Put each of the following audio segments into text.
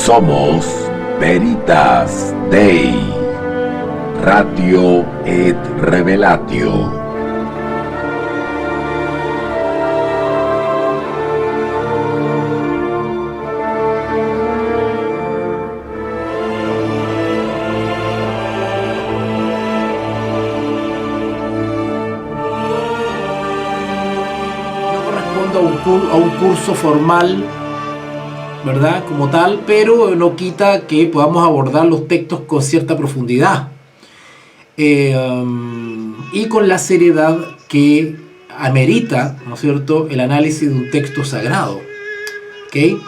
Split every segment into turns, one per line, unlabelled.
Somos Veritas Dei, Ratio et Revelatio.
A un curso formal, ¿verdad? Como tal, pero no quita que podamos abordar los textos con cierta profundidad y con la seriedad que amerita, ¿no es cierto?, el análisis de un texto sagrado. ¿Okay?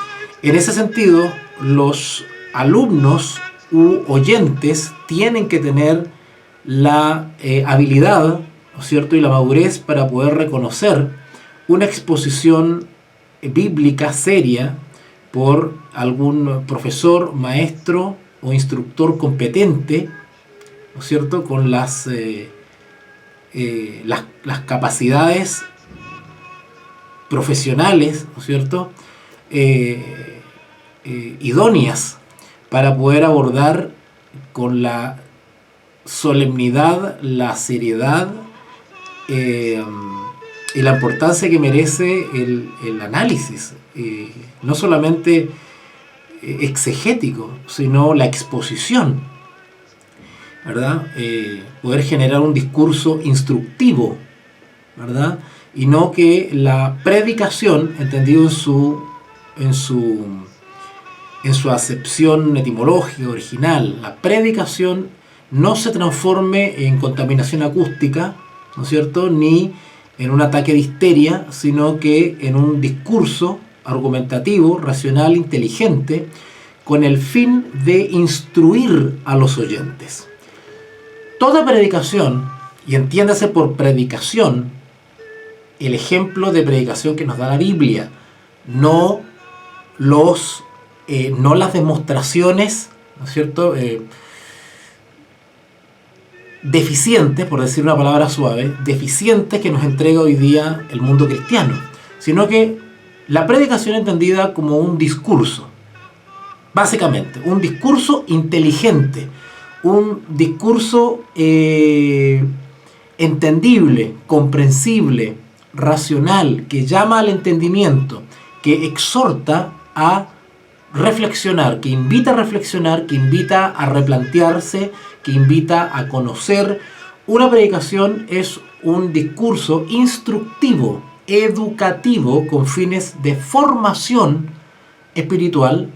En ese sentido, los alumnos u oyentes tienen que tener la habilidad, ¿no es cierto?, y la madurez para poder reconocer una exposición bíblica seria por algún profesor, maestro o instructor competente, ¿no es cierto?, con las capacidades profesionales, ¿no es cierto?, idóneas para poder abordar con la solemnidad, la seriedad y la importancia que merece el análisis, no solamente exegético, sino la exposición, ¿verdad? Poder generar un discurso instructivo, ¿verdad? Y no que la predicación, entendido en su acepción etimológica original, la predicación no se transforme en contaminación acústica, ¿no es cierto?, ni en un ataque de histeria, sino que en un discurso argumentativo, racional, inteligente, con el fin de instruir a los oyentes. Toda predicación, y entiéndase por predicación, el ejemplo de predicación que nos da la Biblia, no las demostraciones, ¿no es cierto?, deficientes, por decir una palabra suave, deficientes que nos entrega hoy día el mundo cristiano, sino que la predicación entendida como un discurso, básicamente, un discurso inteligente, un discurso entendible, comprensible, racional, que llama al entendimiento, que exhorta a reflexionar, que invita a reflexionar, que invita a replantearse, que invita a conocer. Una predicación es un discurso instructivo, educativo, con fines de formación espiritual.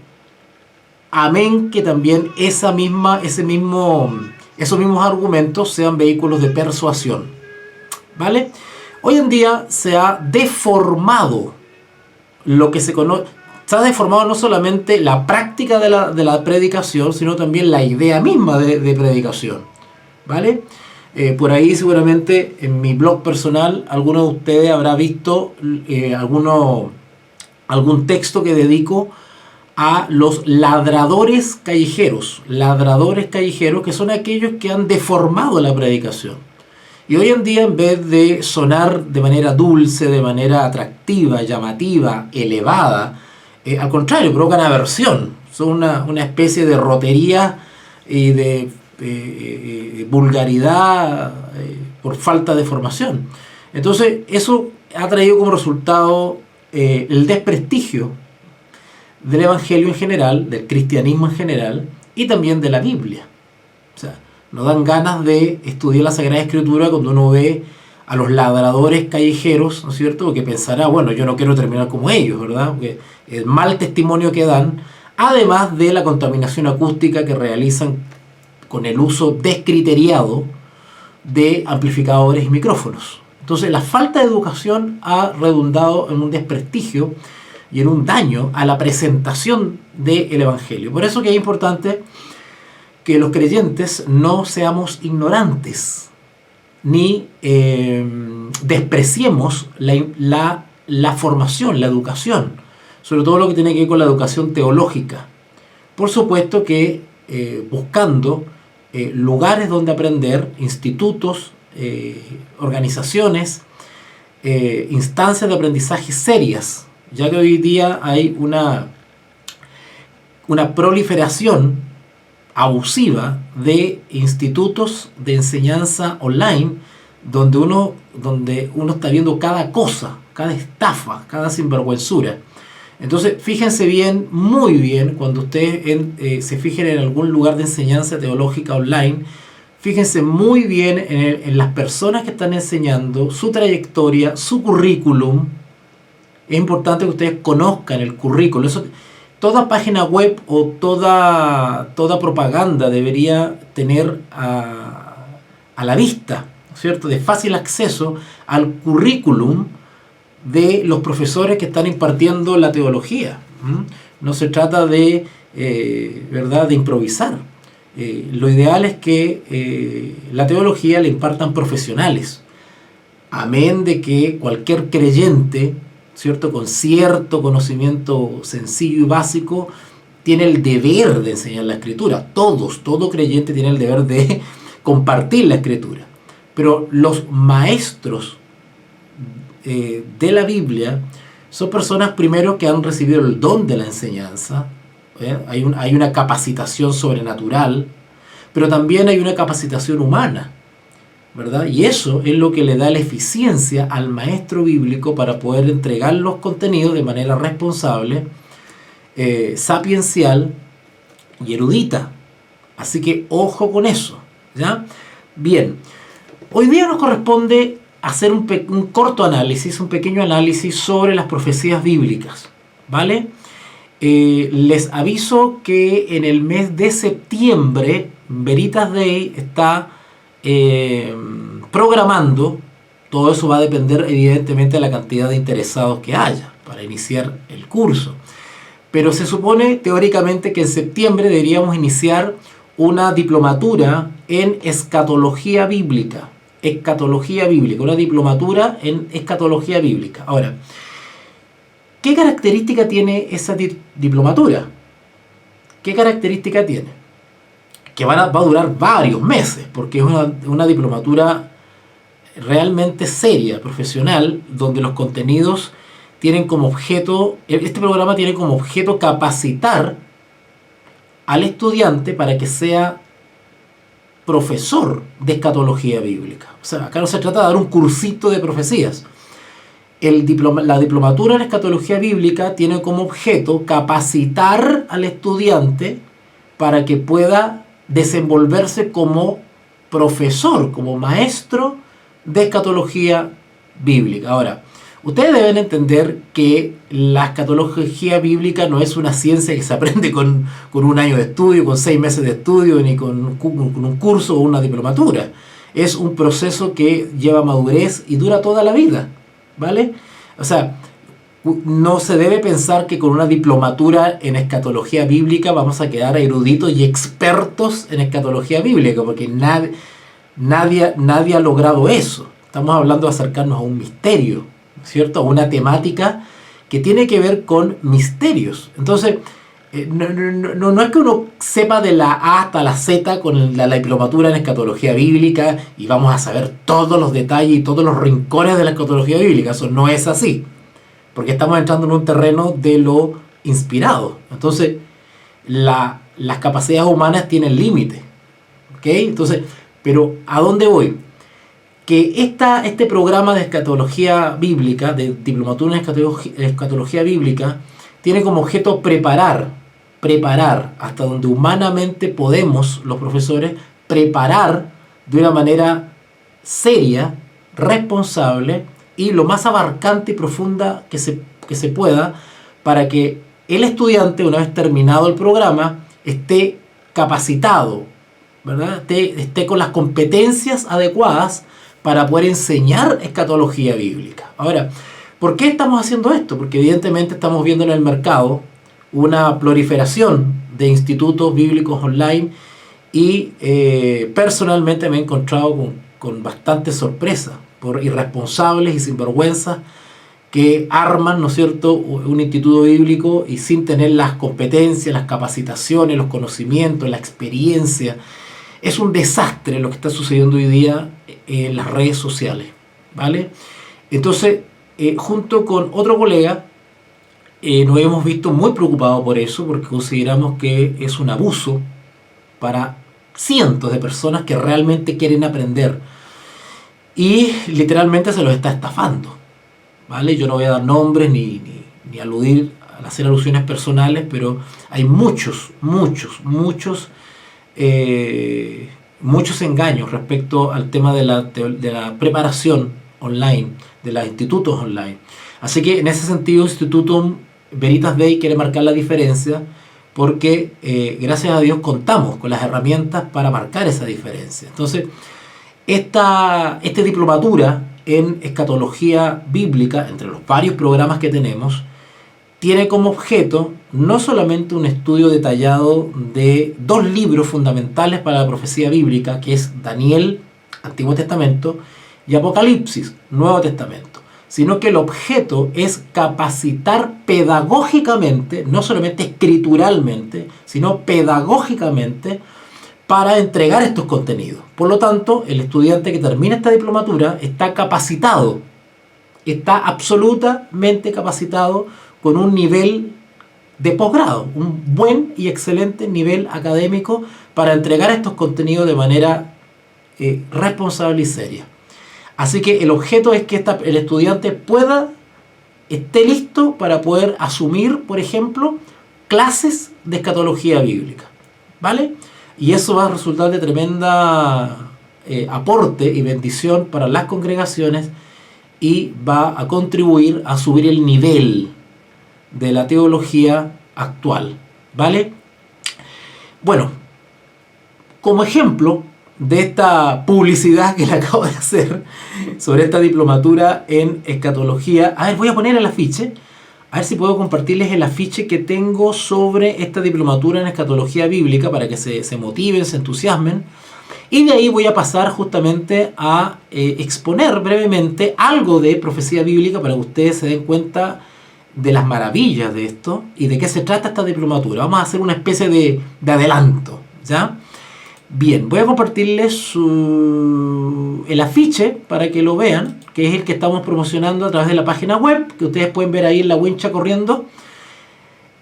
Amén, que también esos mismos argumentos sean vehículos de persuasión. ¿Vale? Hoy en día se ha deformado lo que se conoce. Se ha deformado no solamente la práctica de la predicación, sino también la idea misma de predicación, ¿vale? Por ahí seguramente en mi blog personal alguno de ustedes habrá visto algún texto que dedico a los ladradores callejeros que son aquellos que han deformado la predicación. Y hoy en día, en vez de sonar de manera dulce, de manera atractiva, llamativa, elevada, al contrario, provocan aversión. Son una especie de rotería y de vulgaridad por falta de formación. Entonces, eso ha traído como resultado el desprestigio del evangelio en general, del cristianismo en general y también de la Biblia. O sea, nos dan ganas de estudiar la Sagrada Escritura cuando uno ve a los ladradores callejeros, ¿no es cierto? Porque pensará, bueno, yo no quiero terminar como ellos, ¿verdad? Porque el mal testimonio que dan, además de la contaminación acústica que realizan con el uso descriteriado de amplificadores y micrófonos. Entonces, la falta de educación ha redundado en un desprestigio y en un daño a la presentación del Evangelio. Por eso que es importante que los creyentes no seamos ignorantes, ni despreciemos la formación, la educación, sobre todo lo que tiene que ver con la educación teológica. Por supuesto que buscando lugares donde aprender, institutos, organizaciones, instancias de aprendizaje serias, ya que hoy día hay una una proliferación abusiva de institutos de enseñanza online donde uno está viendo cada cosa, cada estafa, cada sinvergüenzura. Entonces, fíjense bien, muy bien, cuando ustedes se fijen en algún lugar de enseñanza teológica online, fíjense muy bien en las personas que están enseñando, su trayectoria, su currículum. Es importante que ustedes conozcan el currículum. Toda página web o toda propaganda debería tener a la vista, ¿cierto?, de fácil acceso al currículum de los profesores que están impartiendo la teología. No se trata de improvisar. Lo ideal es que la teología la impartan profesionales, amén de que cualquier creyente, ¿cierto?, con cierto conocimiento sencillo y básico, tiene el deber de enseñar la Escritura. Todo creyente tiene el deber de compartir la Escritura. Pero los maestros de la Biblia son personas primero que han recibido el don de la enseñanza. Hay una capacitación sobrenatural, pero también hay una capacitación humana, ¿verdad? Y eso es lo que le da la eficiencia al maestro bíblico para poder entregar los contenidos de manera responsable, sapiencial y erudita. Así que ojo con eso, ¿ya? Bien, hoy día nos corresponde hacer un corto análisis, un pequeño análisis sobre las profecías bíblicas, ¿vale? Les aviso que en el mes de septiembre Veritas Day está programando, todo eso va a depender evidentemente de la cantidad de interesados que haya para iniciar el curso, pero se supone teóricamente que en septiembre deberíamos iniciar una diplomatura en escatología bíblica, una diplomatura en escatología bíblica. Ahora, ¿qué característica tiene esa diplomatura? ¿Qué característica tiene? Que va a durar varios meses, porque es una diplomatura realmente seria, profesional, donde los contenidos tienen como objeto, este programa tiene como objeto capacitar al estudiante para que sea profesor de escatología bíblica. O sea, acá no se trata de dar un cursito de profecías. La diplomatura en escatología bíblica tiene como objeto capacitar al estudiante para que pueda desenvolverse como profesor, como maestro de escatología bíblica. Ahora, ustedes deben entender que la escatología bíblica no es una ciencia que se aprende con un año de estudio, con 6 meses de estudio, ni con un curso o una diplomatura. Es un proceso que lleva madurez y dura toda la vida, ¿vale? O sea, no se debe pensar que con una diplomatura en escatología bíblica vamos a quedar eruditos y expertos en escatología bíblica, porque nadie ha logrado eso. Estamos hablando de acercarnos a un misterio, ¿cierto? A una temática que tiene que ver con misterios. Entonces, no es que uno sepa de la A hasta la Z con la diplomatura en escatología bíblica y vamos a saber todos los detalles y todos los rincones de la escatología bíblica. Eso no es así, porque estamos entrando en un terreno de lo inspirado. Entonces, las capacidades humanas tienen límites, ¿ok? Entonces, pero ¿a dónde voy? Que este programa de escatología bíblica, de diplomatura en escatología bíblica, tiene como objeto preparar hasta donde humanamente podemos, los profesores, preparar de una manera seria, responsable y lo más abarcante y profunda que se pueda, para que el estudiante, una vez terminado el programa, esté capacitado, ¿verdad? Esté con las competencias adecuadas para poder enseñar escatología bíblica. Ahora, ¿por qué estamos haciendo esto? Porque evidentemente estamos viendo en el mercado una proliferación de institutos bíblicos online y personalmente me he encontrado con bastante sorpresa por irresponsables y sinvergüenzas que arman, ¿no es cierto?, un instituto bíblico y sin tener las competencias, las capacitaciones, los conocimientos, la experiencia. Es un desastre lo que está sucediendo hoy día en las redes sociales, ¿vale? Entonces, junto con otro colega, nos hemos visto muy preocupados por eso, porque consideramos que es un abuso para cientos de personas que realmente quieren aprender y literalmente se los está estafando, ¿vale? Yo no voy a dar nombres ni aludir, hacer alusiones personales, pero hay muchos engaños respecto al tema de la preparación online, de los institutos online. Así que en ese sentido, Instituto Veritas Dei quiere marcar la diferencia porque gracias a Dios contamos con las herramientas para marcar esa diferencia. Entonces, esta diplomatura en escatología bíblica, entre los varios programas que tenemos, tiene como objeto no solamente un estudio detallado de 2 libros fundamentales para la profecía bíblica, que es Daniel, Antiguo Testamento, y Apocalipsis, Nuevo Testamento, sino que el objeto es capacitar pedagógicamente, no solamente escrituralmente, sino pedagógicamente, para entregar estos contenidos. Por lo tanto, el estudiante que termina esta diplomatura está capacitado, está absolutamente capacitado con un nivel de posgrado, un buen y excelente nivel académico para entregar estos contenidos de manera responsable y seria. Así que el objeto es que el estudiante esté listo para poder asumir, por ejemplo, clases de escatología bíblica, ¿vale? Y eso va a resultar de tremenda aporte y bendición para las congregaciones y va a contribuir a subir el nivel de la teología actual, ¿vale? Bueno, como ejemplo de esta publicidad que le acabo de hacer sobre esta diplomatura en escatología, a ver, voy a poner el afiche, a ver si puedo compartirles el afiche que tengo sobre esta diplomatura en escatología bíblica para que se motiven, se entusiasmen, y de ahí voy a pasar justamente a exponer brevemente algo de profecía bíblica para que ustedes se den cuenta de las maravillas de esto y de qué se trata esta diplomatura. Vamos a hacer una especie de adelanto, ¿ya? Bien, voy a compartirles el afiche para que lo vean, que es el que estamos promocionando a través de la página web, que ustedes pueden ver ahí en la wincha corriendo.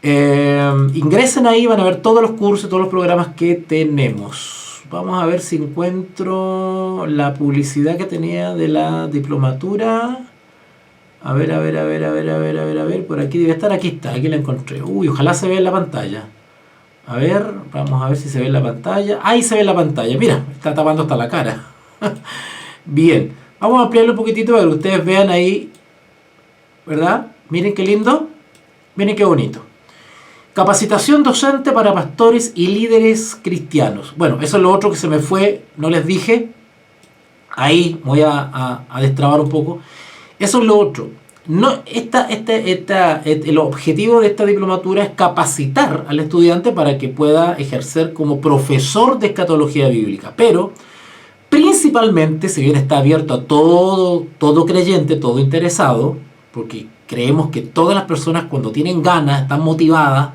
Ingresen ahí, van a ver todos los cursos, todos los programas que tenemos. Vamos a ver si encuentro la publicidad que tenía de la diplomatura. A ver, por aquí debe estar, aquí está, aquí la encontré. Uy, ojalá se vea en la pantalla. A ver, vamos a ver si se ve en la pantalla. Ahí se ve en la pantalla, mira, está tapando hasta la cara. Bien, vamos a ampliarlo un poquitito para que ustedes vean ahí, ¿verdad? Miren qué lindo, miren qué bonito. Capacitación docente para pastores y líderes cristianos. Bueno, eso es lo otro que se me fue, no les dije. Ahí voy a destrabar un poco. Eso es lo otro. No, el objetivo de esta diplomatura es capacitar al estudiante para que pueda ejercer como profesor de escatología bíblica. Pero principalmente, si bien está abierto a todo creyente, todo interesado, porque creemos que todas las personas cuando tienen ganas, están motivadas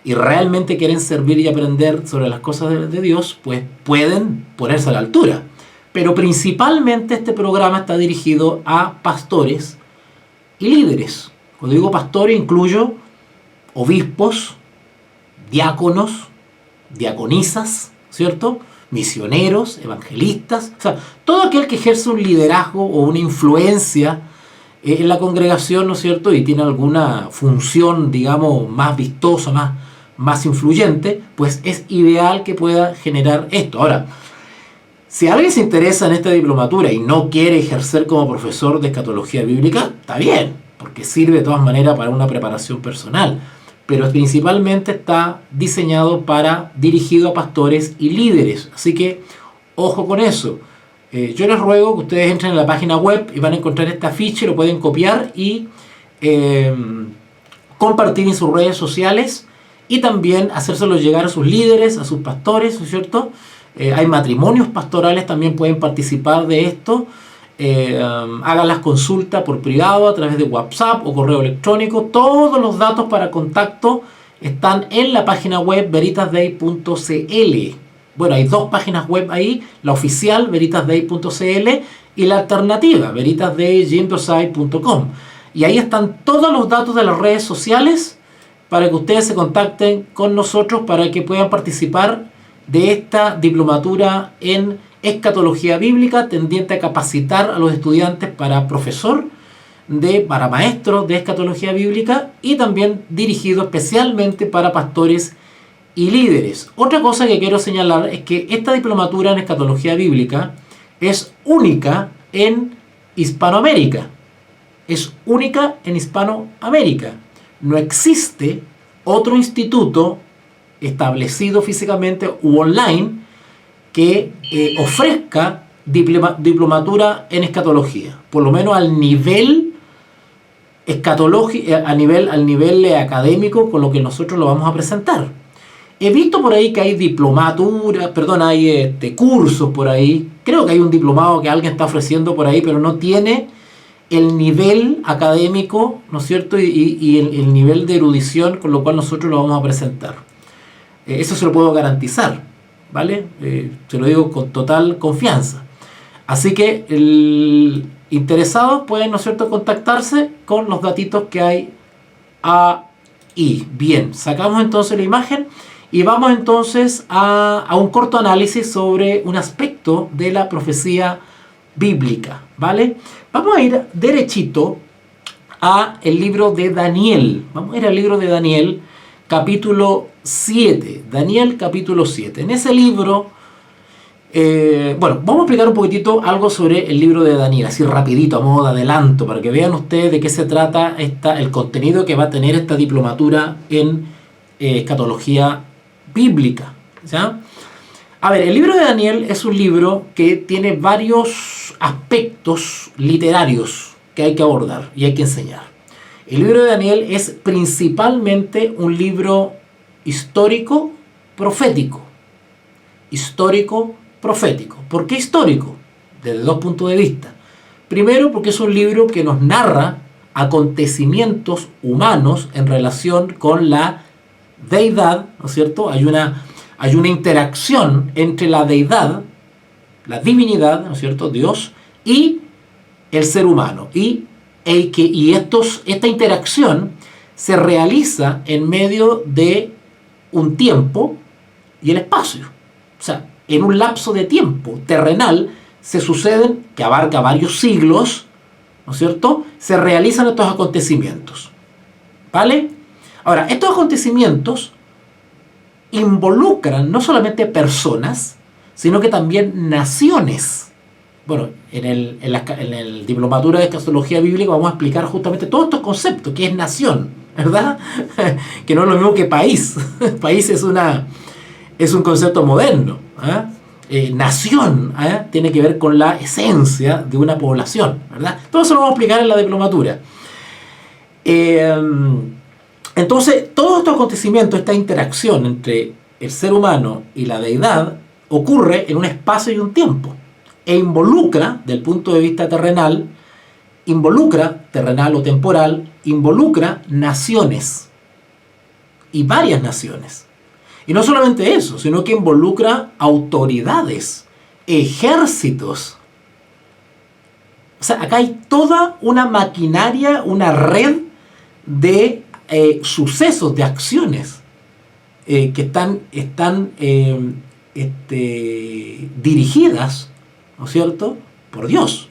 y realmente quieren servir y aprender sobre las cosas de Dios, pues pueden ponerse a la altura. Pero principalmente este programa está dirigido a pastores y líderes. Cuando digo pastores incluyo obispos, diáconos, diaconisas, ¿cierto? Misioneros, evangelistas, o sea, todo aquel que ejerce un liderazgo o una influencia en la congregación, ¿no es cierto? Y tiene alguna función, digamos, más vistosa, más influyente, pues es ideal que pueda generar esto. Ahora, si alguien se interesa en esta diplomatura y no quiere ejercer como profesor de escatología bíblica, está bien, porque sirve de todas maneras para una preparación personal, pero principalmente está dirigido a pastores y líderes, así que ojo con eso. Yo les ruego que ustedes entren en la página web y van a encontrar este afiche, lo pueden copiar y compartir en sus redes sociales y también hacérselo llegar a sus líderes, a sus pastores, ¿no es cierto? Hay matrimonios pastorales, también pueden participar de esto. Hagan las consultas por privado a través de WhatsApp o correo electrónico. Todos los datos para contacto están en la página web veritasdei.cl. Bueno, hay 2 páginas web ahí, la oficial veritasdei.cl y la alternativa veritasdei.com. Y ahí están todos los datos de las redes sociales para que ustedes se contacten con nosotros para que puedan participar de esta diplomatura en escatología bíblica tendiente a capacitar a los estudiantes para para maestros de escatología bíblica y también dirigido especialmente para pastores y líderes. Otra cosa que quiero señalar es que esta diplomatura en escatología bíblica es única en Hispanoamérica. Es única en Hispanoamérica. No existe otro instituto establecido físicamente u online que ofrezca diplomatura en escatología, por lo menos al nivel escatológico, al nivel académico con lo que nosotros lo vamos a presentar. He visto por ahí que hay hay cursos por ahí. Creo que hay un diplomado que alguien está ofreciendo por ahí, pero no tiene el nivel académico, ¿no es cierto? Y el nivel de erudición con lo cual nosotros lo vamos a presentar. Eso se lo puedo garantizar, ¿vale? Se lo digo con total confianza. Así que interesados pueden, ¿no es cierto?, contactarse con los datitos que hay ahí. Bien, sacamos entonces la imagen y vamos entonces a un corto análisis sobre un aspecto de la profecía bíblica, ¿vale? Vamos a ir derechito a el libro de Daniel. Vamos a ir al libro de Daniel, capítulo 7. Daniel, capítulo 7. En ese libro, vamos a explicar un poquitito algo sobre el libro de Daniel, así rapidito, a modo de adelanto, para que vean ustedes de qué se trata el contenido que va a tener esta diplomatura en escatología bíblica, ¿ya? A ver, el libro de Daniel es un libro que tiene varios aspectos literarios que hay que abordar y hay que enseñar. El libro de Daniel es principalmente un libro histórico profético. Histórico profético. ¿Por qué histórico? Desde dos puntos de vista. Primero, porque es un libro que nos narra acontecimientos humanos en relación con la deidad, ¿no es cierto? Hay una interacción entre la deidad, la divinidad, ¿no es cierto?, Dios, y el ser humano. Esta interacción se realiza en medio de un tiempo y el espacio. O sea, en un lapso de tiempo terrenal se suceden, que abarca varios siglos, ¿no es cierto?, se realizan estos acontecimientos. ¿Vale? Ahora, estos acontecimientos involucran no solamente personas, sino que también naciones. Bueno, en el diplomatura de escatología bíblica vamos a explicar justamente todos estos conceptos, que es nación, ¿verdad? Que no es lo mismo que país. País es un concepto moderno. Nación tiene que ver con la esencia de una población, ¿verdad? Todo eso lo vamos a explicar en la diplomatura. Entonces, todos estos acontecimientos, esta interacción entre el ser humano y la deidad, ocurre en un espacio y un tiempo. E involucra, del punto de vista terrenal o temporal, involucra naciones. Y varias naciones. Y no solamente eso, sino que involucra autoridades, ejércitos. O sea, acá hay toda una maquinaria, una red de sucesos, de acciones que están dirigidas, ¿no es cierto?, por Dios.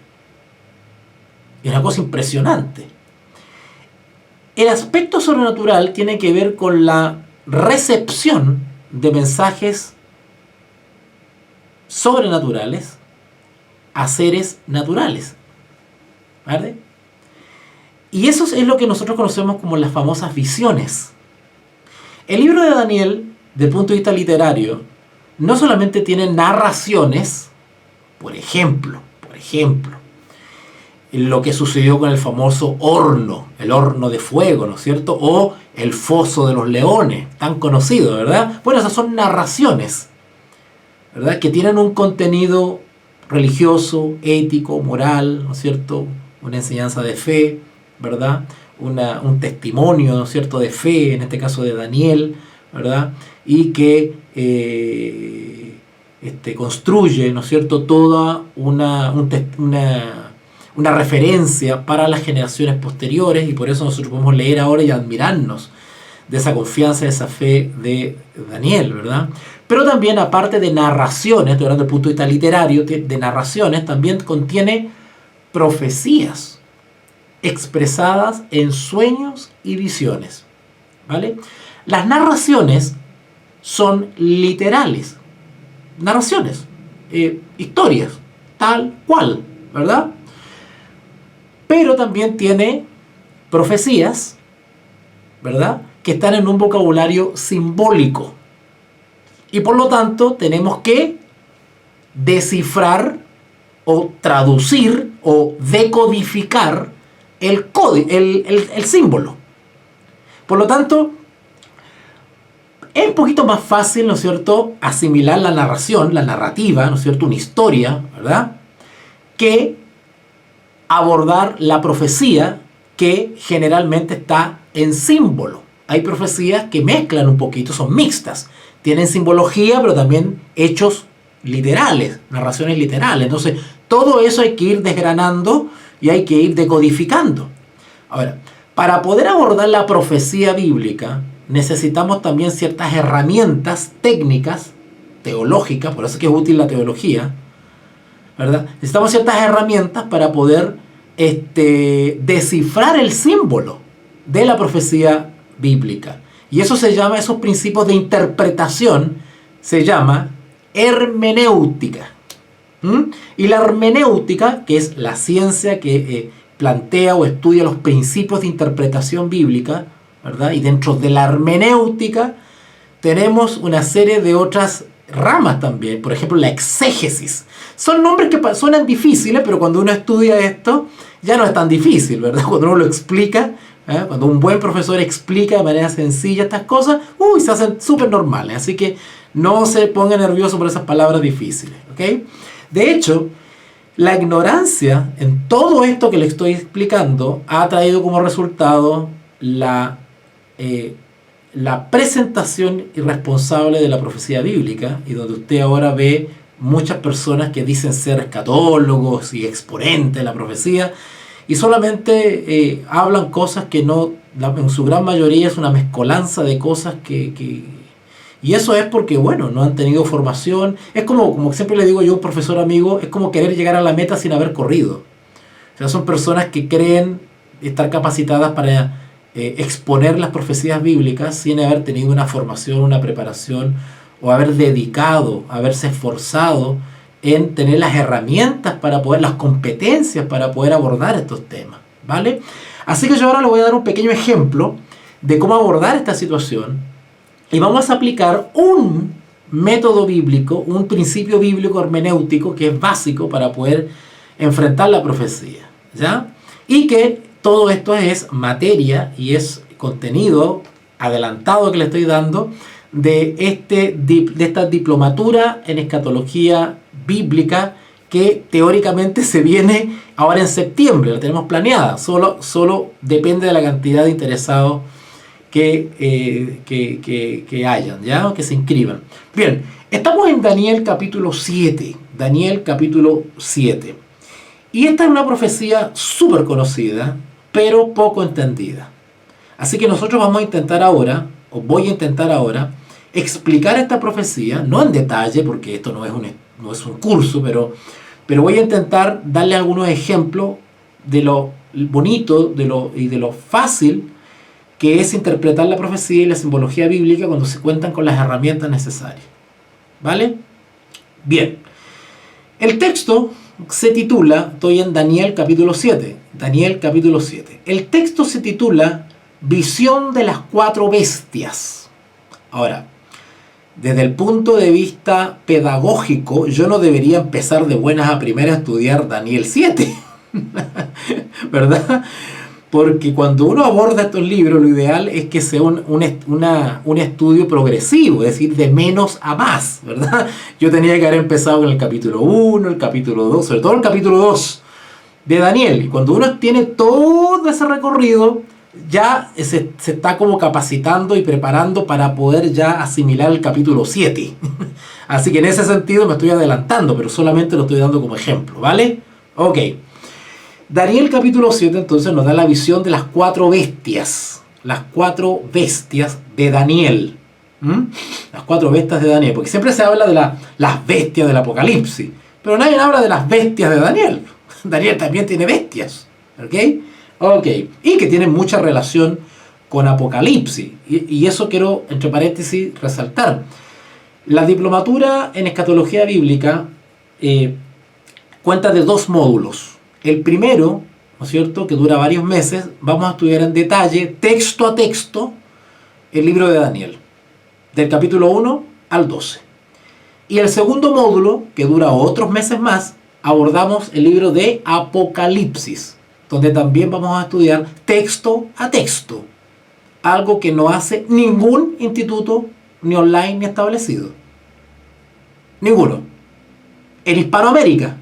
Es una cosa impresionante. El aspecto sobrenatural tiene que ver con la recepción de mensajes sobrenaturales a seres naturales, ¿vale? Y eso es lo que nosotros conocemos como las famosas visiones. El libro de Daniel, desde el punto de vista literario, no solamente tiene narraciones, por ejemplo, lo que sucedió con el famoso horno, el horno de fuego, ¿no es cierto? O el foso de los leones, tan conocido, ¿verdad? Bueno, esas son narraciones, ¿verdad?, que tienen un contenido religioso, ético, moral, ¿no es cierto?, una enseñanza de fe, ¿verdad?, un testimonio, ¿no es cierto?, de fe, en este caso de Daniel, ¿verdad?, y que construye, ¿no es cierto?, toda una una referencia para las generaciones posteriores, y por eso nosotros podemos leer ahora y admirarnos de esa confianza, de esa fe de Daniel, ¿verdad? Pero también, aparte de narraciones, estoy hablando del punto de vista literario, de narraciones, también contiene profecías expresadas en sueños y visiones, ¿vale? Las narraciones son literales, narraciones, historias, tal cual, ¿verdad? Pero también tiene profecías, ¿verdad?, que están en un vocabulario simbólico. Y por lo tanto tenemos que descifrar o traducir o decodificar el símbolo. Por lo tanto, es un poquito más fácil, ¿no es cierto?, asimilar la narración, la narrativa, ¿no es cierto?, una historia, ¿verdad?, que abordar la profecía, que generalmente está en símbolo. Hay profecías que mezclan un poquito, son mixtas, tienen simbología, pero también hechos literales, narraciones literales. Entonces, todo eso hay que ir desgranando y hay que ir decodificando. Ahora, para poder abordar la profecía bíblica, necesitamos también ciertas herramientas técnicas, teológicas, por eso es que es útil la teología, ¿verdad? Necesitamos ciertas herramientas para poder descifrar el símbolo de la profecía bíblica. Y eso se llama, esos principios de interpretación, se llama hermenéutica. Y la hermenéutica, que es la ciencia que plantea o estudia los principios de interpretación bíblica, ¿verdad? Y dentro de la hermenéutica tenemos una serie de otras ramas también, por ejemplo la exégesis. Son nombres que suenan difíciles, pero cuando uno estudia esto ya no es tan difícil, ¿verdad? Cuando uno lo explica, cuando un buen profesor explica de manera sencilla estas cosas, se hacen súper normales. Así que no se ponga nervioso por esas palabras difíciles, ¿ok? De hecho, la ignorancia en todo esto que le estoy explicando ha traído como resultado la presentación irresponsable de la profecía bíblica, y donde usted ahora ve muchas personas que dicen ser escatólogos y exponentes de la profecía, y solamente hablan cosas que no, en su gran mayoría es una mezcolanza de cosas y eso es porque, bueno, no han tenido formación. Es como siempre le digo yo a un profesor amigo, es como querer llegar a la meta sin haber corrido. O sea, son personas que creen estar capacitadas para exponer las profecías bíblicas sin haber tenido una formación, una preparación, o haber dedicado, haberse esforzado en tener las herramientas para poder, las competencias para poder abordar estos temas, ¿vale? Así que yo ahora le voy a dar un pequeño ejemplo de cómo abordar esta situación, y vamos a aplicar un método bíblico, un principio bíblico hermenéutico que es básico para poder enfrentar la profecía, ¿ya? Y que todo esto es materia y es contenido adelantado que le estoy dando de esta diplomatura en escatología bíblica, que teóricamente se viene ahora en septiembre, la tenemos planeada, solo depende de la cantidad de interesados que hayan, ¿ya? Que se inscriban. Bien, estamos en Daniel capítulo 7, Daniel capítulo 7, y esta es una profecía súper conocida, pero poco entendida. Así que nosotros vamos a intentar ahora, o voy a intentar ahora, explicar esta profecía, no en detalle, porque esto no es un curso, pero voy a intentar darle algunos ejemplos de lo bonito y de lo fácil que es interpretar la profecía y la simbología bíblica cuando se cuentan con las herramientas necesarias. ¿Vale? Bien. El texto se titula, estoy en Daniel capítulo 7, Daniel capítulo 7. El texto se titula Visión de las 4 bestias. Ahora, desde el punto de vista pedagógico, yo no debería empezar de buenas a primeras a estudiar Daniel 7, ¿verdad? Porque cuando uno aborda estos libros, lo ideal es que sea un estudio progresivo, es decir, de menos a más, ¿verdad? Yo tenía que haber empezado con el capítulo 1, el capítulo 2, sobre todo el capítulo 2 de Daniel. Y cuando uno tiene todo ese recorrido, ya se está como capacitando y preparando para poder ya asimilar el capítulo 7. Así que en ese sentido me estoy adelantando, pero solamente lo estoy dando como ejemplo, ¿vale? Ok. Daniel capítulo 7 entonces nos da la visión de las 4 bestias. Las 4 bestias de Daniel. Las 4 bestias de Daniel. Porque siempre se habla de las bestias del Apocalipsis. Pero nadie habla de las bestias de Daniel. Daniel también tiene bestias. ¿Ok? Ok. Y que tienen mucha relación con Apocalipsis. Y eso quiero, entre paréntesis, resaltar. La diplomatura en escatología bíblica cuenta de 2 módulos. El primero, ¿no es cierto?, que dura varios meses, vamos a estudiar en detalle, texto a texto, el libro de Daniel, del capítulo 1 al 12. Y el segundo módulo, que dura otros meses más, abordamos el libro de Apocalipsis, donde también vamos a estudiar texto a texto, algo que no hace ningún instituto ni online ni establecido. Ninguno. En Hispanoamérica.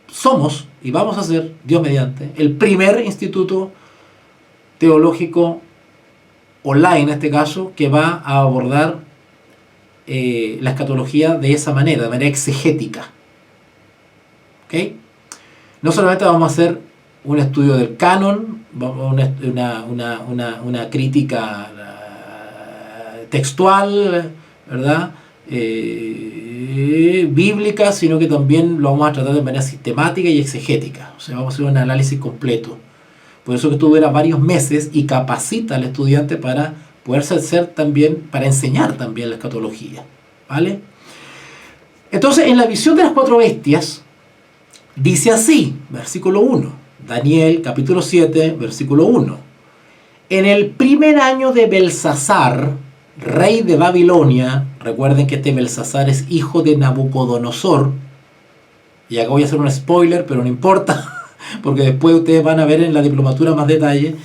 Somos y vamos a ser, Dios mediante, el primer instituto teológico online, en este caso, que va a abordar la escatología de esa manera, de manera exegética. ¿Ok? No solamente vamos a hacer un estudio del canon, una crítica textual, ¿verdad? Bíblica, sino que también lo vamos a tratar de manera sistemática y exegética. O sea, vamos a hacer un análisis completo. Por eso que esto dura varios meses y capacita al estudiante para poderse hacer también, para enseñar también la escatología. ¿Vale? Entonces, en la visión de las 4 bestias, dice así, versículo 1, Daniel capítulo 7, versículo 1. En el primer año de Belsasar, rey de Babilonia, recuerden que este Belsasar es hijo de Nabucodonosor, y acá voy a hacer un spoiler, pero no importa, porque después ustedes van a ver en la diplomatura más detalle,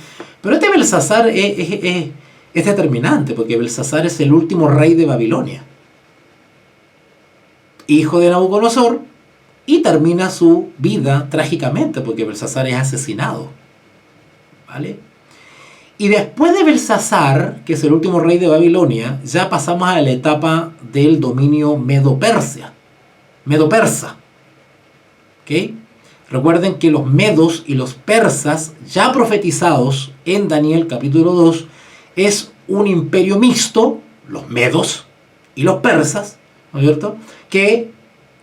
pero este Belsasar es determinante, porque Belsasar es el último rey de Babilonia, hijo de Nabucodonosor, y termina su vida trágicamente, porque Belsasar es asesinado. ¿Vale? Y después de Belsasar, que es el último rey de Babilonia, ya pasamos a la etapa del dominio medo-persa. ¿Ok? Recuerden que los medos y los persas, ya profetizados en Daniel capítulo 2, es un imperio mixto, los medos y los persas, ¿no es cierto?, que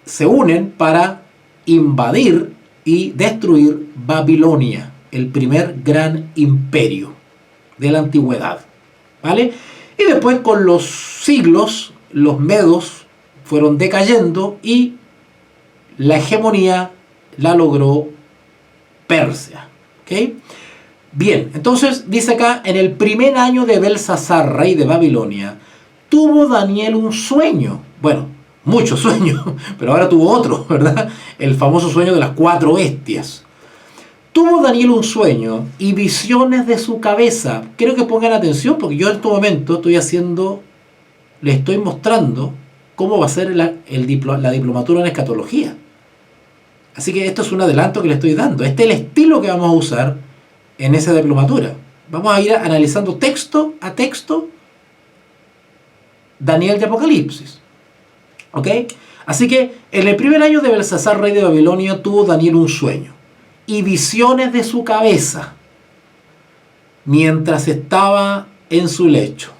se unen para invadir y destruir Babilonia, el primer gran imperio de la antigüedad. ¿Vale? Y después, con los siglos, los medos fueron decayendo y la hegemonía la logró Persia. ¿Ok? Bien, entonces dice acá, en el primer año de Belsasar, rey de Babilonia, tuvo Daniel un sueño. Bueno, muchos sueños, pero ahora tuvo otro, ¿verdad? El famoso sueño de las 4 bestias. Tuvo Daniel un sueño y visiones de su cabeza. Quiero que pongan atención porque yo en este momento les estoy mostrando cómo va a ser la diplomatura en escatología. Así que esto es un adelanto que le estoy dando. Este es el estilo que vamos a usar en esa diplomatura. Vamos a ir analizando texto a texto Daniel de Apocalipsis. ¿Ok? Así que en el primer año de Belsasar, rey de Babilonia, tuvo Daniel un sueño y visiones de su cabeza mientras estaba en su lecho.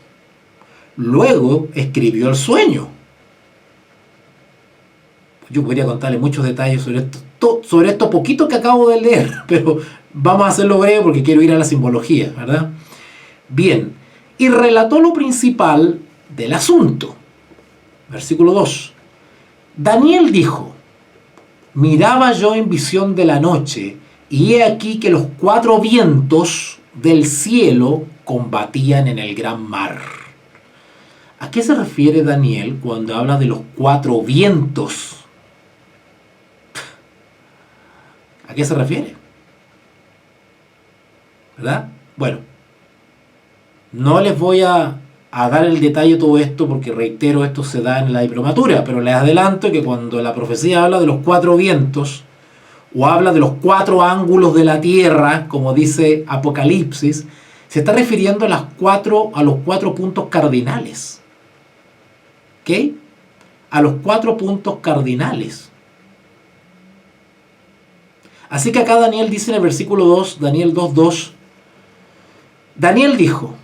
Luego escribió el sueño. Yo podría contarle muchos detalles sobre esto poquito que acabo de leer, pero vamos a hacerlo breve porque quiero ir a la simbología, ¿verdad? Bien, y relató lo principal del asunto. Versículo 2. Daniel dijo: miraba yo en visión de la noche, y he aquí que los 4 vientos del cielo combatían en el gran mar. ¿A qué se refiere Daniel cuando habla de los 4 vientos? ¿A qué se refiere? ¿Verdad? Bueno, no les voy a dar el detalle de todo esto porque, reitero, esto se da en la diplomatura, pero les adelanto que cuando la profecía habla de los 4 vientos o habla de los 4 ángulos de la tierra, como dice Apocalipsis, se está refiriendo a los 4 puntos cardinales. ¿Ok? A los 4 puntos cardinales. Así que acá Daniel dice en el versículo 2, Daniel 2:2, Daniel dijo,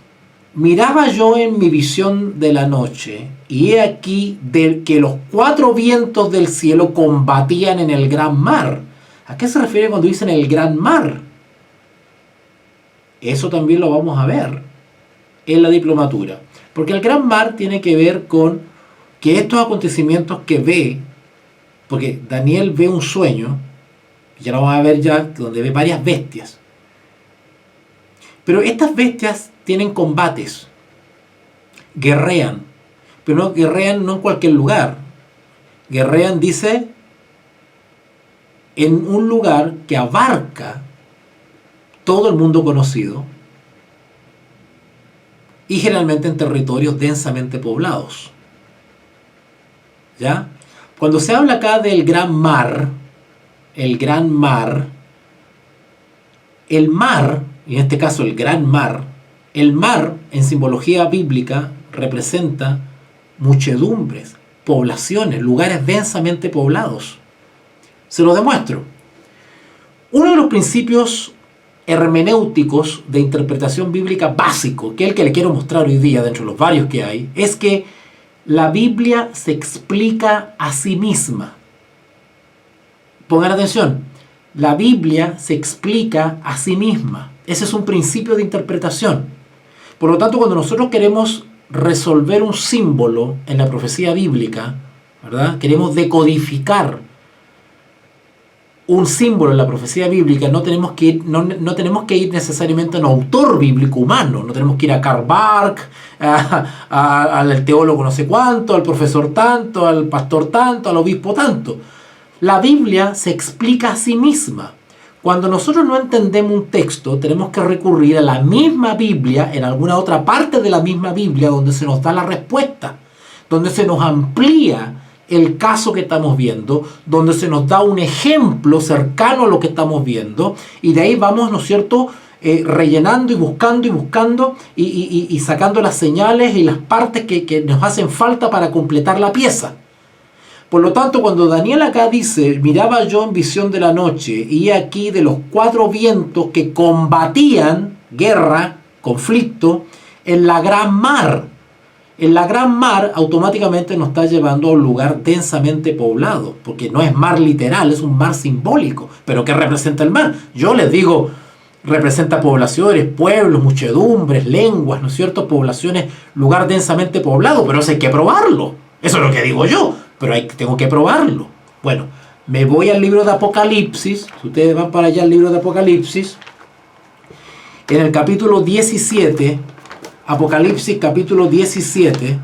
miraba yo en mi visión de la noche, y he aquí que los 4 vientos del cielo combatían en el gran mar. ¿A qué se refiere cuando dicen el gran mar? Eso también lo vamos a ver en la diplomatura. Porque el gran mar tiene que ver con que estos acontecimientos que ve, porque Daniel ve un sueño, ya lo vamos a ver ya, donde ve varias bestias. Pero estas bestias tienen combates, guerrean, pero no guerrean no en cualquier lugar. Guerrean, dice, en un lugar que abarca todo el mundo conocido y generalmente en territorios densamente poblados. ¿Ya? Cuando se habla acá del gran mar, el mar, y en este caso el gran mar, el mar en simbología bíblica representa muchedumbres, poblaciones, lugares densamente poblados. Se lo demuestro. Uno de los principios hermenéuticos de interpretación bíblica básico, que es el que le quiero mostrar hoy día dentro de los varios que hay, es que la Biblia se explica a sí misma. Pongan atención, la Biblia se explica a sí misma. Ese es un principio de interpretación. Por lo tanto, cuando nosotros queremos resolver un símbolo en la profecía bíblica, ¿verdad? Queremos decodificar un símbolo en la profecía bíblica, no tenemos que ir necesariamente a un autor bíblico humano, no tenemos que ir a Karl Barth, al teólogo no sé cuánto, al profesor tanto, al pastor tanto, al obispo tanto. La Biblia se explica a sí misma. Cuando nosotros no entendemos un texto, tenemos que recurrir a la misma Biblia, en alguna otra parte de la misma Biblia, donde se nos da la respuesta, donde se nos amplía el caso que estamos viendo, donde se nos da un ejemplo cercano a lo que estamos viendo, y de ahí vamos, ¿no es cierto?, rellenando y buscando y sacando las señales y las partes que nos hacen falta para completar la pieza. Por lo tanto, cuando Daniel acá dice, miraba yo en visión de la noche, y aquí de los 4 vientos que combatían, guerra, conflicto, en la gran mar. En la gran mar automáticamente nos está llevando a un lugar densamente poblado, porque no es mar literal, es un mar simbólico. ¿Pero qué representa el mar? Yo les digo, representa poblaciones, pueblos, muchedumbres, lenguas, ¿no es cierto? Poblaciones, lugar densamente poblado, pero eso hay que probarlo. Eso es lo que digo yo, pero tengo que probarlo. Bueno, me voy al libro de Apocalipsis. Si ustedes van para allá al libro de Apocalipsis, en el capítulo 17, Apocalipsis capítulo 17,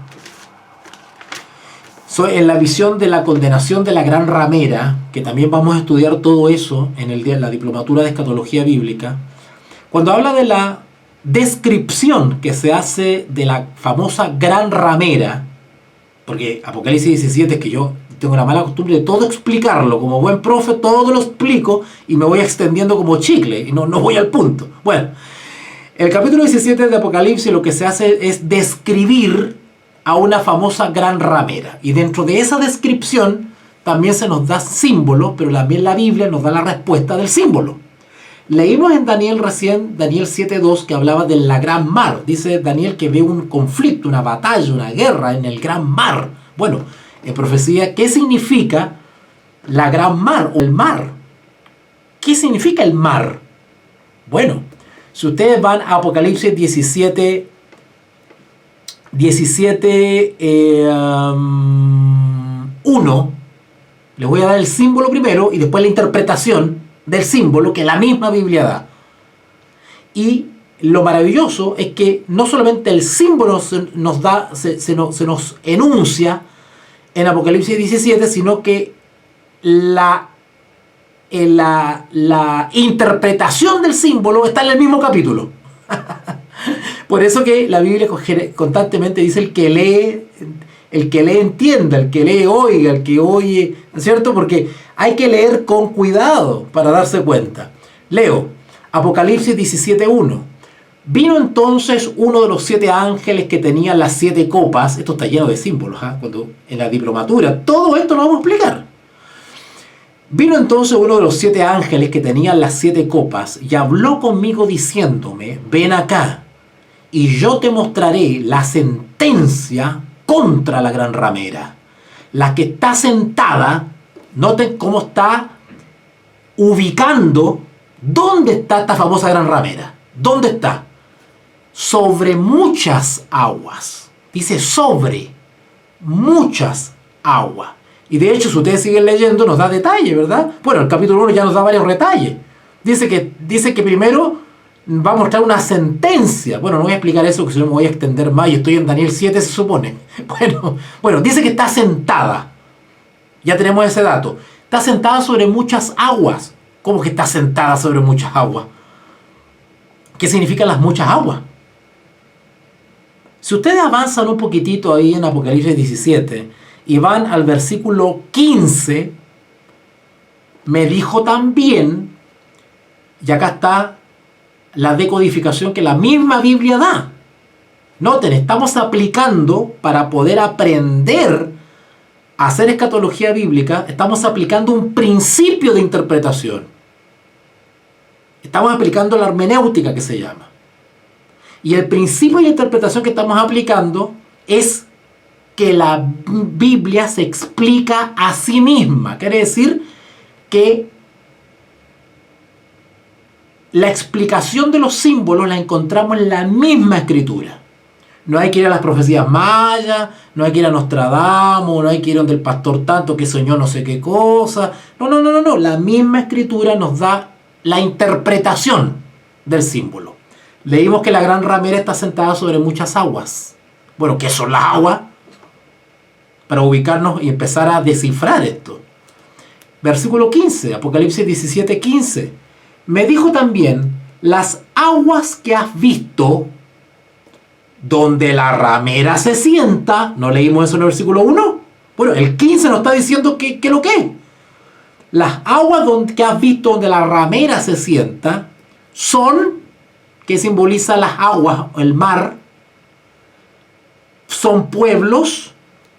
en la visión de la condenación de la gran ramera, que también vamos a estudiar todo eso en la diplomatura de escatología bíblica, cuando habla de la descripción que se hace de la famosa gran ramera, porque Apocalipsis 17 es que yo tengo la mala costumbre de todo explicarlo, como buen profe todo lo explico y me voy extendiendo como chicle y no voy al punto. Bueno, el capítulo 17 de Apocalipsis lo que se hace es describir a una famosa gran ramera. Y dentro de esa descripción también se nos da símbolo, pero también la Biblia nos da la respuesta del símbolo. Leímos en Daniel recién, Daniel 7:2, que hablaba de la gran mar. Dice Daniel que ve un conflicto, una batalla, una guerra en el gran mar. Bueno, en profecía, ¿qué significa la gran mar o el mar? ¿Qué significa el mar? Bueno, si ustedes van a Apocalipsis 17, 1, les voy a dar el símbolo primero y después la interpretación del símbolo que la misma Biblia da. Y lo maravilloso es que no solamente el símbolo se nos enuncia en Apocalipsis 17, sino que la interpretación del símbolo está en el mismo capítulo. Por eso que la Biblia constantemente dice el que lee entienda, el que lee oiga, el que oye, ¿no es cierto? Porque hay que leer con cuidado para darse cuenta. Leo, Apocalipsis 17:1. Vino entonces uno de los 7 ángeles que tenían las 7 copas. Esto está lleno de símbolos, cuando en la diplomatura todo esto lo vamos a explicar. Vino entonces uno de los 7 ángeles que tenían las 7 copas y habló conmigo diciéndome, ven acá y yo te mostraré la sentencia contra la gran ramera, la que está sentada. Noten cómo está ubicando dónde está esta famosa gran ramera. ¿Dónde está? Sobre muchas aguas. Dice sobre muchas aguas. Y de hecho, si ustedes siguen leyendo, nos da detalle, ¿verdad? Bueno, el capítulo 1 ya nos da varios detalles. Dice que primero va a mostrar una sentencia. Bueno, no voy a explicar eso, porque si no me voy a extender más. Y estoy en Daniel 7, se supone. Bueno, dice que está sentada. Ya tenemos ese dato. Está sentada sobre muchas aguas. ¿Cómo que está sentada sobre muchas aguas? ¿Qué significan las muchas aguas? Si ustedes avanzan un poquitito ahí en Apocalipsis 17 y van al versículo 15, me dijo también, y acá está la decodificación que la misma Biblia da. Noten, estamos aplicando para poder aprender a hacer escatología bíblica, estamos aplicando un principio de interpretación. Estamos aplicando la hermenéutica, que se llama. Y el principio de interpretación que estamos aplicando es que la Biblia se explica a sí misma. Quiere decir que la explicación de los símbolos la encontramos en la misma escritura. No hay que ir a las profecías mayas, no hay que ir a Nostradamus, no hay que ir donde el pastor tanto que soñó no sé qué cosa. No. La misma escritura nos da la interpretación del símbolo. Leímos que la gran ramera está sentada sobre muchas aguas. Bueno, ¿qué son las aguas? Para ubicarnos y empezar a descifrar esto. Versículo 15, Apocalipsis 17, 15. Me dijo también, las aguas que has visto, donde la ramera se sienta. ¿No leímos eso en el versículo 1? Bueno, el 15 nos está diciendo que lo que es. Las aguas que has visto donde la ramera se sienta son, que simboliza las aguas, el mar, son pueblos,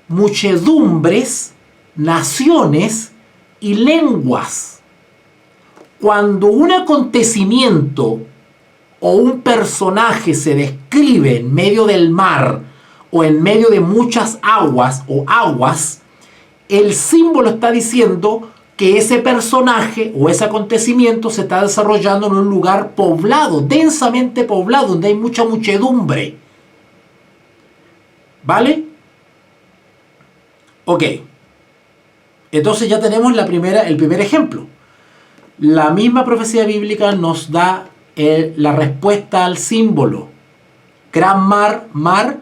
muchedumbres, naciones y lenguas. Cuando un acontecimiento o un personaje se describe en medio del mar o en medio de muchas aguas o aguas, el símbolo está diciendo que ese personaje o ese acontecimiento se está desarrollando en un lugar poblado, densamente poblado, donde hay mucha muchedumbre. ¿Vale? Ok. Entonces ya tenemos el primer ejemplo. La misma profecía bíblica nos da la respuesta al símbolo. Gran mar, mar,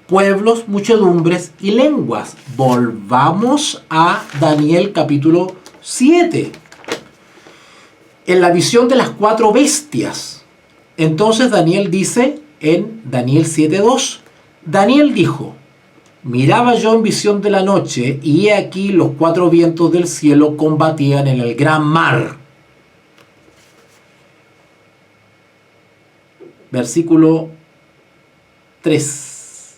pueblos, muchedumbres y lenguas. Volvamos a Daniel capítulo 7. En la visión de las 4 bestias. Entonces Daniel dice en Daniel 7:2. Daniel dijo, miraba yo en visión de la noche y he aquí los 4 vientos del cielo combatían en el gran mar. Versículo 3.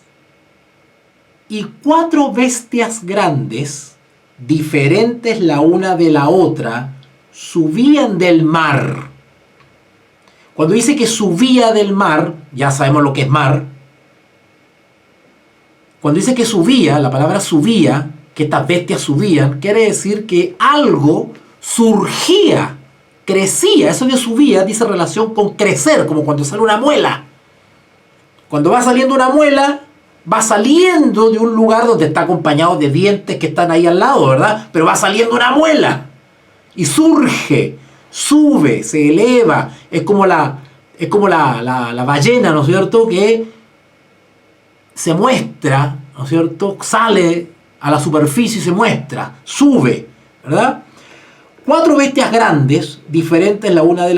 Y 4 bestias grandes, diferentes la una de la otra, subían del mar. Cuando dice que subía del mar, ya sabemos lo que es mar. Cuando dice que subía, la palabra subía, que estas bestias subían, quiere decir que algo surgía, crecía. Eso de subía dice relación con crecer, como cuando sale una muela. Cuando va saliendo una muela, va saliendo de un lugar donde está acompañado de dientes que están ahí al lado, ¿verdad? Pero va saliendo una muela y surge, sube, se eleva. Es como la ballena, ¿no es cierto?, que se muestra, ¿no es cierto?, sale a la superficie y se muestra, sube, ¿verdad? 4 bestias grandes, diferentes la una de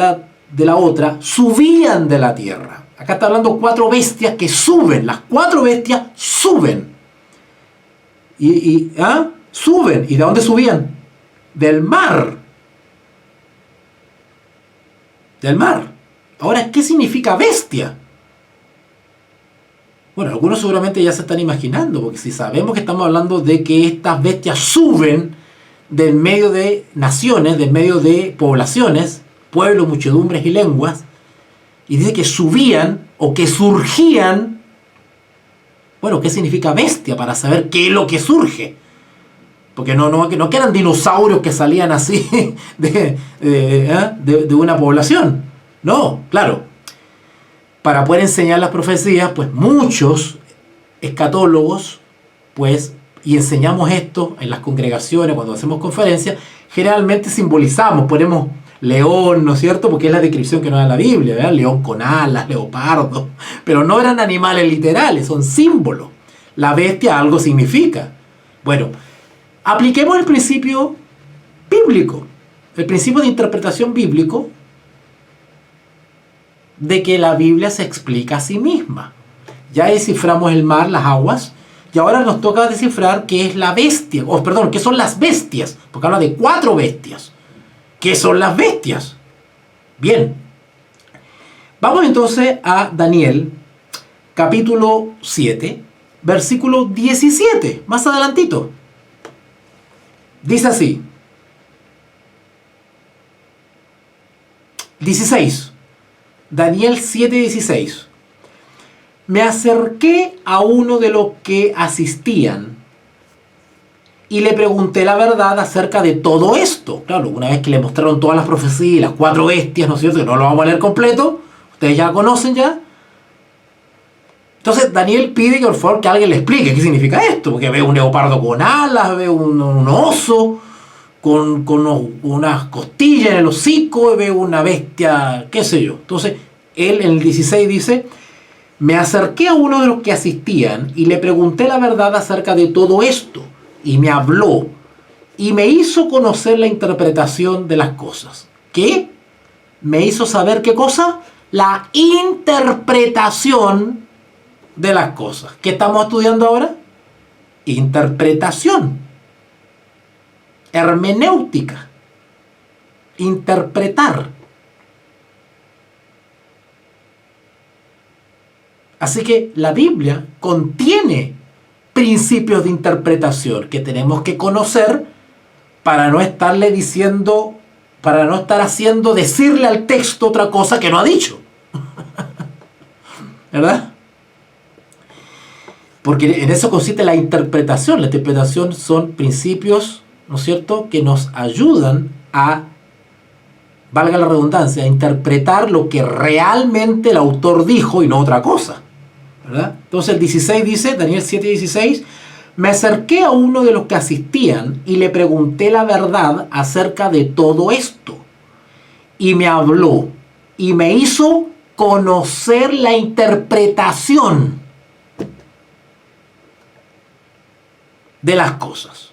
la otra, subían de la tierra. Acá está hablando 4 bestias que suben. Las 4 bestias suben. Suben. ¿Y de dónde subían? Del mar. Del mar. Ahora, ¿qué significa bestia? Bueno, algunos seguramente ya se están imaginando, porque si sabemos que estamos hablando de que estas bestias suben del medio de naciones, del medio de poblaciones, pueblos, muchedumbres y lenguas, y dice que subían o que surgían. Bueno, ¿qué significa bestia? Para saber qué es lo que surge. Porque no que eran dinosaurios que salían así de una población. No, claro. Para poder enseñar las profecías, pues muchos escatólogos, pues, y enseñamos esto en las congregaciones, cuando hacemos conferencias, generalmente simbolizamos, ponemos león, ¿no es cierto? Porque es la descripción que nos da la Biblia, ¿verdad? León con alas, leopardo, pero no eran animales literales, son símbolos. La bestia algo significa. Bueno, apliquemos el principio bíblico, el principio de interpretación bíblico, de que la Biblia se explica a sí misma. Ya desciframos el mar, las aguas, y ahora nos toca descifrar qué es la bestia, qué son las bestias, porque habla de 4 bestias. ¿Qué son las bestias? Bien, vamos entonces a Daniel, capítulo 7, versículo 17, más adelantito. Dice así, 16, Daniel 7:16. Me acerqué a uno de los que asistían y le pregunté la verdad acerca de todo esto. Claro, una vez que le mostraron todas las profecías, las 4 bestias, ¿no es cierto? Que no lo vamos a leer completo, ustedes ya lo conocen ya. Entonces Daniel pide que por favor que alguien le explique qué significa esto, porque ve un leopardo con alas, ve un oso con unas costillas en el hocico, ve una bestia, qué sé yo. Entonces él en el 16 dice, me acerqué a uno de los que asistían y le pregunté la verdad acerca de todo esto, y me habló y me hizo conocer la interpretación de las cosas. ¿Qué? Me hizo saber qué cosa? La interpretación de las cosas. ¿Qué estamos estudiando ahora? Interpretación. Hermenéutica. Interpretar. Así que la Biblia contiene principios de interpretación que tenemos que conocer para no estarle diciendo, para no estar haciendo decirle al texto otra cosa que no ha dicho. ¿Verdad? Porque en eso consiste la interpretación. La interpretación son principios, ¿no es cierto?, que nos ayudan a, valga la redundancia, a interpretar lo que realmente el autor dijo y no otra cosa. ¿Verdad? Entonces el 16 dice, Daniel 7:16, me acerqué a uno de los que asistían y le pregunté la verdad acerca de todo esto. Y me habló y me hizo conocer la interpretación de las cosas.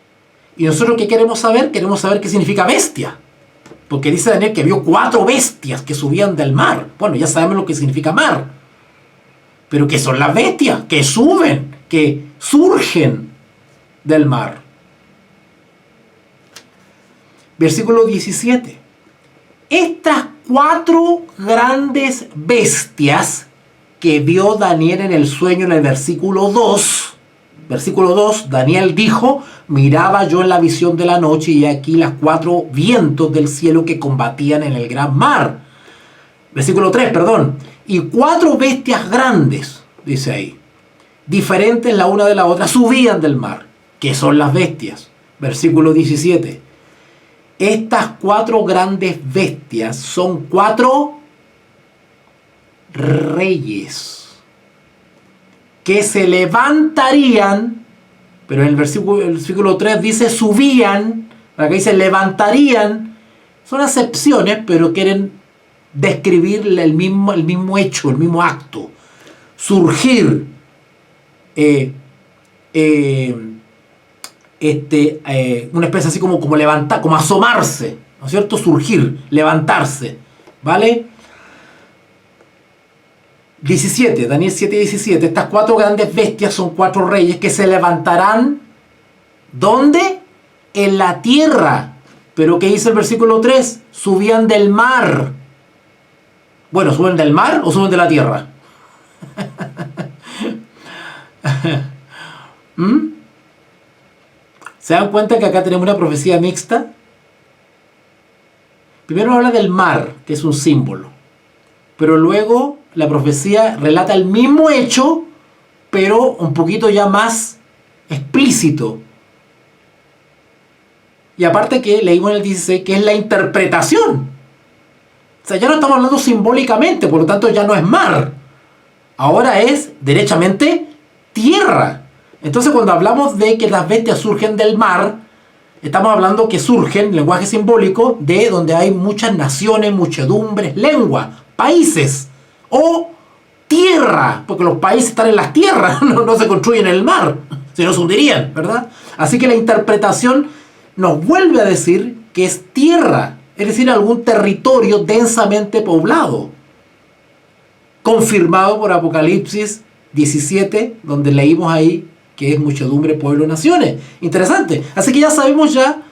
Y nosotros ¿qué queremos saber? Queremos saber qué significa bestia. Porque dice Daniel que vio 4 bestias que subían del mar. Bueno, ya sabemos lo que significa mar. Pero ¿qué son las bestias? Que suben, que surgen del mar. Versículo 17. Estas 4 grandes bestias que vio Daniel en el sueño en el versículo 2. Versículo 2, Daniel dijo, miraba yo en la visión de la noche y aquí las 4 vientos del cielo que combatían en el gran mar. Versículo 3, perdón. Y 4 bestias grandes, dice ahí, diferentes la una de la otra, subían del mar. ¿Qué son las bestias? Versículo 17. Estas 4 grandes bestias son 4 reyes que se levantarían, pero en el versículo 3 dice subían, acá dice levantarían, son acepciones, pero quieren describir el mismo hecho, el mismo acto. Surgir, una especie así como levantar, como asomarse, ¿no es cierto? Surgir, levantarse, ¿vale? 17, Daniel 7:17. Estas 4 grandes bestias son 4 reyes que se levantarán, ¿dónde? En la tierra. Pero ¿qué dice el versículo 3? Subían del mar. Bueno, ¿suben del mar o suben de la tierra? ¿Se dan cuenta que acá tenemos una profecía mixta? Primero habla del mar, que es un símbolo, pero luego la profecía relata el mismo hecho, pero un poquito ya más explícito. Y aparte que leímos en el 16 que es la interpretación. O sea, ya no estamos hablando simbólicamente, por lo tanto ya no es mar. Ahora es derechamente tierra. Entonces cuando hablamos de que las bestias surgen del mar, estamos hablando que surgen, en lenguaje simbólico, de donde hay muchas naciones, muchedumbres, lenguas, países. O tierra, porque los países están en las tierras, no se construyen en el mar, si no se hundirían, ¿verdad? Así que la interpretación nos vuelve a decir que es tierra, es decir, algún territorio densamente poblado, confirmado por Apocalipsis 17, donde leímos ahí que es muchedumbre, pueblo, naciones. Interesante. Así que ya sabemos ya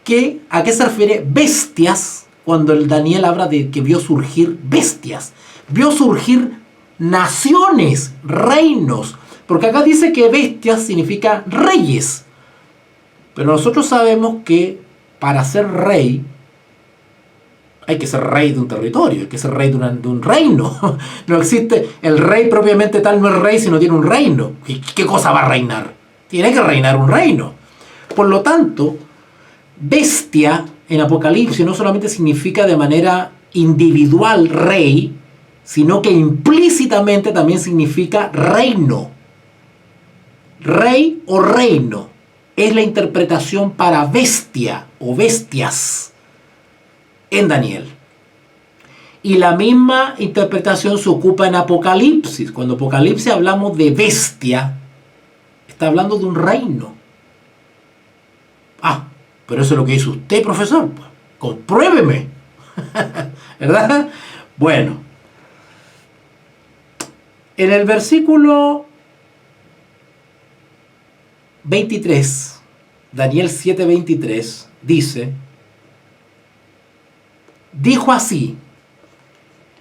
que a qué se refiere bestias cuando el Daniel habla de que vio surgir bestias. Vio surgir naciones, reinos. Porque acá dice que bestias significa reyes. Pero nosotros sabemos que para ser rey hay que ser rey de un territorio, hay que ser rey de un reino. No existe, el rey propiamente tal no es rey si no tiene un reino. ¿Qué cosa va a reinar? Tiene que reinar un reino. Por lo tanto, bestia en Apocalipsis no solamente significa de manera individual rey, sino que implícitamente también significa reino. Rey o reino es la interpretación para bestia o bestias en Daniel. Y la misma interpretación se ocupa en Apocalipsis. Cuando Apocalipsis hablamos de bestia, está hablando de un reino. Ah, pero eso es lo que dice usted, profesor. Compruébeme. ¿Verdad? Bueno. En el versículo 23, Daniel 7:23, dice: dijo así,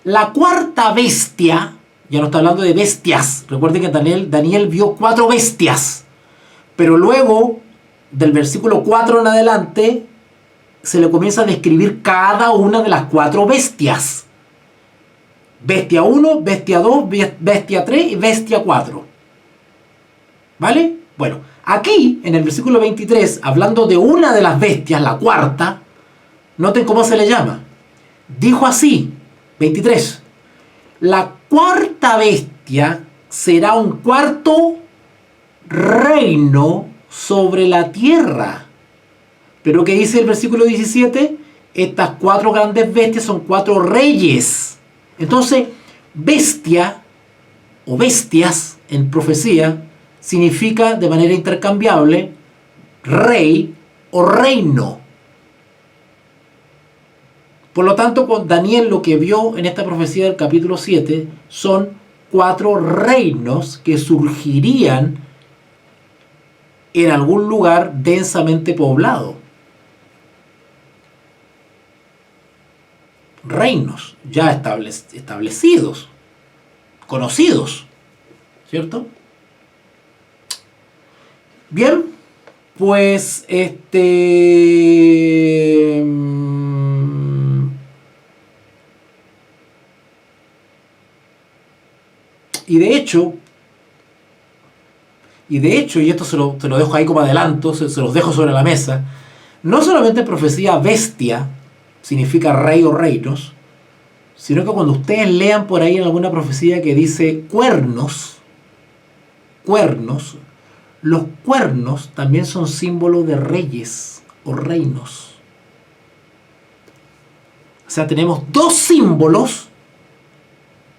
la cuarta bestia, ya no está hablando de bestias, recuerden que Daniel vio 4 bestias, pero luego del versículo 4 en adelante se le comienza a describir cada una de las 4 bestias. Bestia 1, bestia 2, bestia 3 y bestia 4. ¿Vale? Bueno, aquí en el versículo 23, hablando de una de las bestias, la cuarta, noten cómo se le llama. Dijo así, 23, la cuarta bestia será un cuarto reino sobre la tierra. Pero ¿qué dice el versículo 17? Estas 4 grandes bestias son 4 reyes. Entonces, bestia o bestias en profecía significa de manera intercambiable rey o reino. Por lo tanto, con Daniel lo que vio en esta profecía del capítulo 7 son 4 reinos que surgirían en algún lugar densamente poblado. Reinos ya establecidos, conocidos, ¿cierto? Bien, pues y de hecho, y esto se lo dejo ahí como adelanto, se los dejo sobre la mesa, no solamente profecía bestia significa rey o reinos, sino que cuando ustedes lean por ahí en alguna profecía que dice cuernos, los cuernos también son símbolo de reyes o reinos. O sea, tenemos 2 símbolos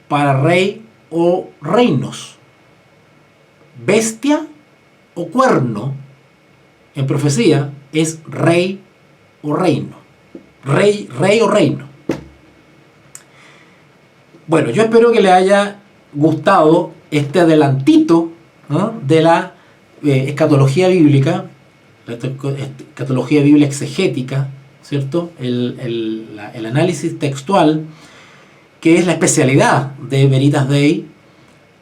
para rey o reinos. Bestia o cuerno en profecía es rey o reino. Rey o reino. Bueno, yo espero que les haya gustado este adelantito, ¿no?, de la escatología bíblica, la escatología bíblica exegética, ¿cierto? El análisis textual, que es la especialidad de Veritas Dei,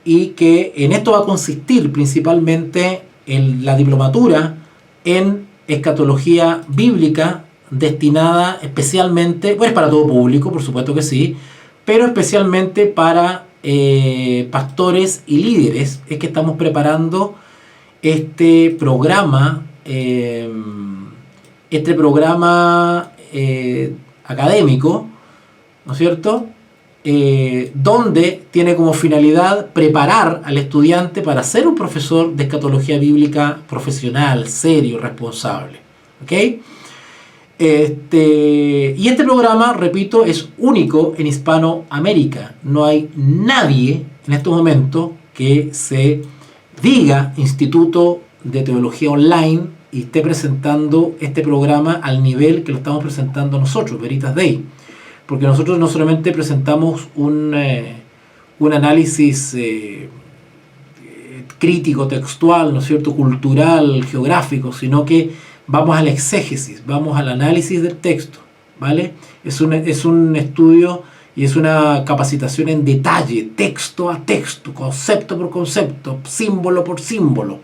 y que en esto va a consistir principalmente en la diplomatura en escatología bíblica destinada especialmente, pues para todo público, por supuesto que sí, pero especialmente para pastores y líderes. Es que estamos preparando este programa académico, ¿no es cierto?, donde tiene como finalidad preparar al estudiante para ser un profesor de escatología bíblica profesional, serio, responsable. ¿Ok? Y este programa, repito, es único en Hispanoamérica. No hay nadie en estos momentos que se diga Instituto de Teología Online y esté presentando este programa al nivel que lo estamos presentando nosotros, Veritas Dei. Porque nosotros no solamente presentamos un análisis crítico, textual, ¿no es cierto?, cultural, geográfico, sino que vamos a la exégesis, vamos al análisis del texto, ¿vale? Es un estudio y es una capacitación en detalle, texto a texto, concepto por concepto, símbolo por símbolo,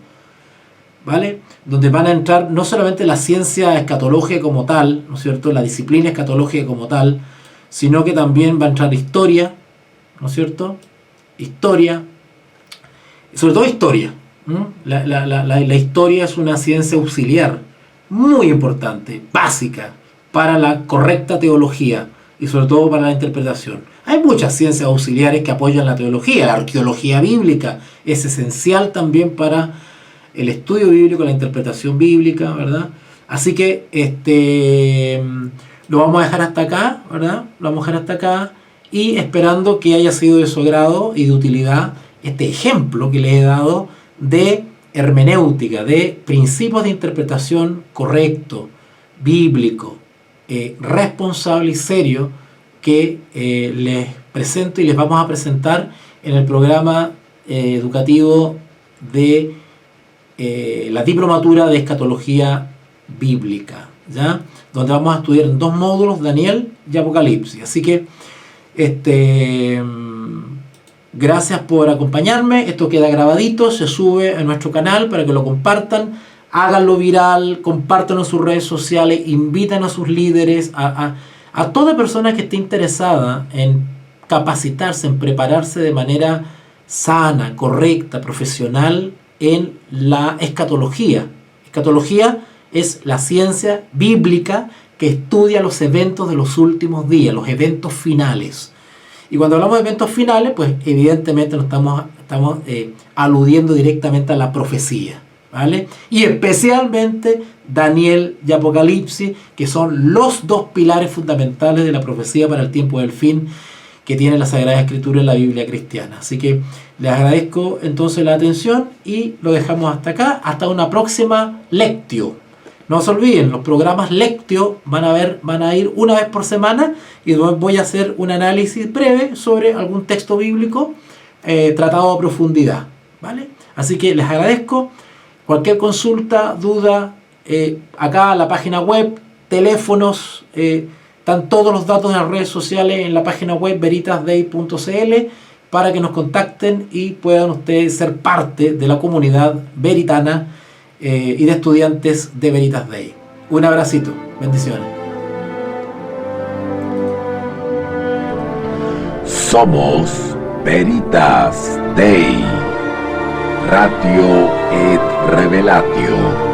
¿vale? Donde van a entrar no solamente la ciencia escatológica como tal, ¿no es cierto?, la disciplina escatológica como tal, sino que también va a entrar historia, ¿no es cierto?, historia, sobre todo historia. La historia es una ciencia auxiliar muy importante, básica, para la correcta teología y sobre todo para la interpretación. Hay muchas ciencias auxiliares que apoyan la teología. La arqueología bíblica es esencial también para el estudio bíblico, la interpretación bíblica, ¿verdad? Así que lo vamos a dejar hasta acá, ¿verdad? Lo vamos a dejar hasta acá y esperando que haya sido de su agrado y de utilidad este ejemplo que les he dado de hermenéutica, de principios de interpretación correcto, bíblico, responsable y serio que les presento y les vamos a presentar en el programa educativo de la diplomatura de escatología bíblica, ¿ya?, donde vamos a estudiar en 2 módulos, Daniel y Apocalipsis. Así que gracias por acompañarme. Esto queda grabadito, se sube a nuestro canal para que lo compartan, háganlo viral, compártanlo en sus redes sociales, invitan a sus líderes, a toda persona que esté interesada en capacitarse, en prepararse de manera sana, correcta, profesional en la escatología. Escatología es la ciencia bíblica que estudia los eventos de los últimos días, los eventos finales. Y cuando hablamos de eventos finales, pues evidentemente nos estamos aludiendo directamente a la profecía, ¿vale? Y especialmente Daniel y Apocalipsis, que son los 2 pilares fundamentales de la profecía para el tiempo del fin que tiene la Sagrada Escritura en la Biblia cristiana. Así que les agradezco entonces la atención y lo dejamos hasta acá, hasta una próxima lectio. No se olviden, los programas lectio van a ir una vez por semana y voy a hacer un análisis breve sobre algún texto bíblico tratado a profundidad, ¿vale? Así que les agradezco. Cualquier consulta, duda, acá la página web, teléfonos, están todos los datos de las redes sociales en la página web veritasdei.cl para que nos contacten y puedan ustedes ser parte de la comunidad veritana y de estudiantes de Veritas Dei. Un abracito, bendiciones.
Somos Veritas Dei, Ratio et Revelatio.